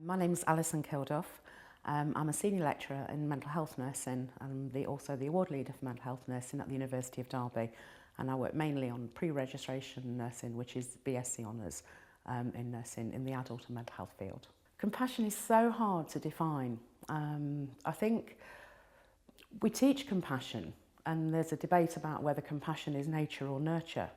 My name's Alison Kilduff. I'm a senior lecturer in mental health nursing and also the award leader for mental health nursing at the University of Derby, and I work mainly on pre-registration nursing, which is BSc honours in nursing in the adult and mental health field. Compassion is so hard to define. I think we teach compassion, and there's a debate about whether compassion is nature or nurture,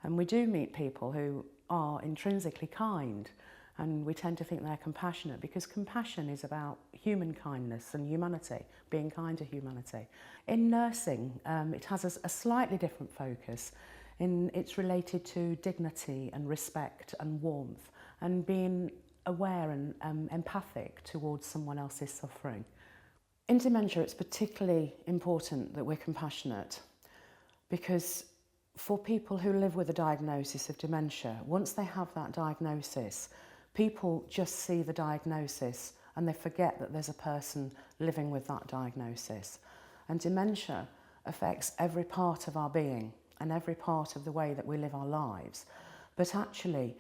and we do meet people who are intrinsically kind, and we tend to think they're compassionate because compassion is about human kindness and humanity, being kind to humanity. In nursing, it has a slightly different focus. It's related to dignity and respect and warmth and being aware and empathic towards someone else's suffering. In dementia, it's particularly important that we're compassionate because for people who live with a diagnosis of dementia, once they have that diagnosis, people just see the diagnosis and they forget that there's a person living with that diagnosis. And dementia affects every part of our being and every part of the way that we live our lives. But actually,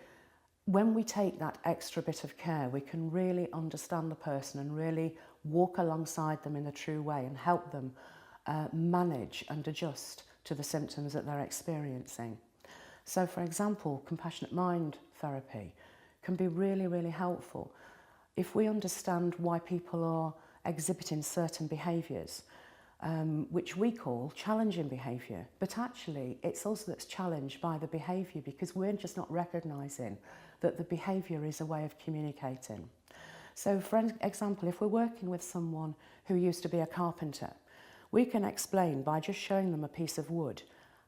when we take that extra bit of care, we can really understand the person and really walk alongside them in a true way and help them manage and adjust to the symptoms that they're experiencing. So, for example, compassionate mind therapy can be really, really helpful if we understand why people are exhibiting certain behaviours, which we call challenging behaviour. But actually, it's us that's challenged by the behaviour because we're just not recognising that the behaviour is a way of communicating. So, for example, if we're working with someone who used to be a carpenter, we can explain by just showing them a piece of wood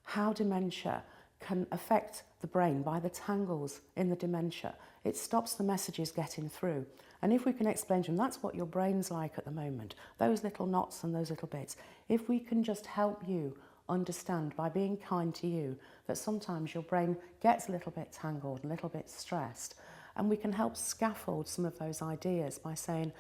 how dementia can affect the brain by the tangles in the dementia. It stops the messages getting through. And if we can explain to them, that's what your brain's like at the moment, those little knots and those little bits. If we can just help you understand by being kind to you that sometimes your brain gets a little bit tangled, a little bit stressed, and we can help scaffold some of those ideas by saying,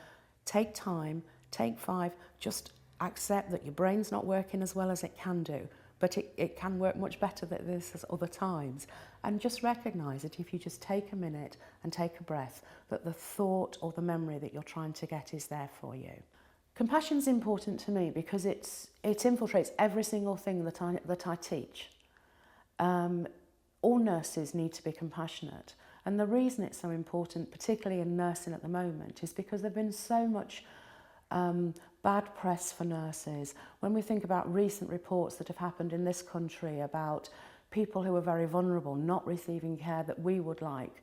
take time, take 5, just accept that your brain's not working as well as it can do, but it can work much better than this as other times. And just recognise that if you just take a minute and take a breath, that the thought or the memory that you're trying to get is there for you. Compassion's important to me because it infiltrates every single thing that I teach. All nurses need to be compassionate. And the reason it's so important, particularly in nursing at the moment, is because there's been so much bad press for nurses. When we think about recent reports that have happened in this country about people who are very vulnerable not receiving care that we would like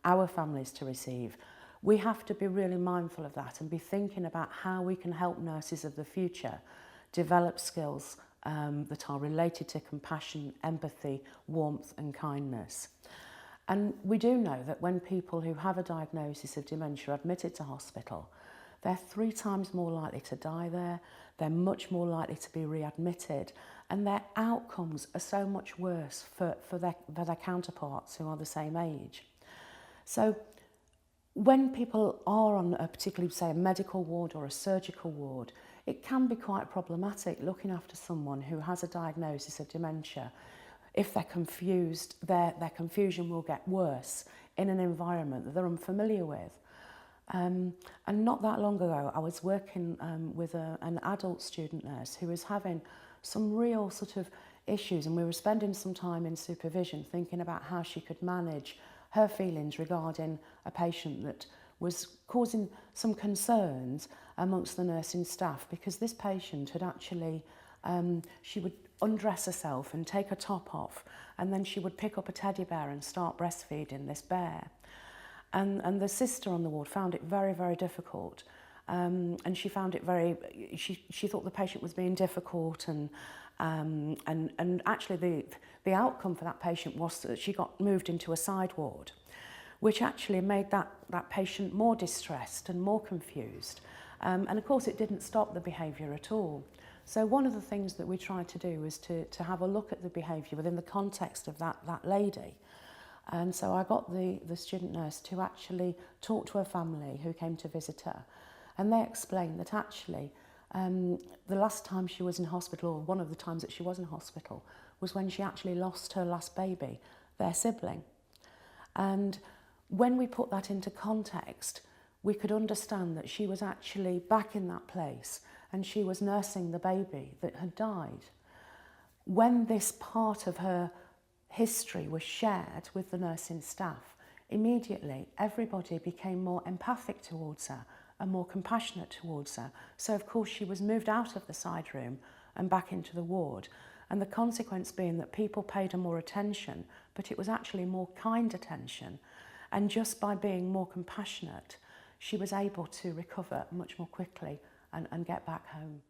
our families to receive, we have to be really mindful of that and be thinking about how we can help nurses of the future develop skills that are related to compassion, empathy, warmth and kindness. And we do know that when people who have a diagnosis of dementia are admitted to hospital, they're 3 times more likely to die there, they're much more likely to be readmitted, and their outcomes are so much worse for their counterparts who are the same age. So when people are on a particularly, say, a medical ward or a surgical ward, it can be quite problematic looking after someone who has a diagnosis of dementia. If they're confused, their confusion will get worse in an environment that they're unfamiliar with. And not that long ago, I was working with an adult student nurse who was having some real sort of issues, and we were spending some time in supervision thinking about how she could manage her feelings regarding a patient that was causing some concerns amongst the nursing staff because this patient had actually, she would undress herself and take her top off, and then she would pick up a teddy bear and start breastfeeding this bear. And the sister on the ward found it very, very difficult. And she found it she thought the patient was being difficult, and actually the outcome for that patient was that she got moved into a side ward, which actually made that patient more distressed and more confused. And of course it didn't stop the behaviour at all. So one of the things that we tried to do was to have a look at the behaviour within the context of that lady. And so I got the student nurse to actually talk to her family who came to visit her. And they explained that actually the last time she was in hospital, or one of the times that she was in hospital, was when she actually lost her last baby, their sibling. And when we put that into context, we could understand that she was actually back in that place and she was nursing the baby that had died. When this part of her history was shared with the nursing staff, immediately everybody became more empathic towards her and more compassionate towards her. So of course she was moved out of the side room and back into the ward, and the consequence being that people paid her more attention, but it was actually more kind attention. And just by being more compassionate, she was able to recover much more quickly and get back home.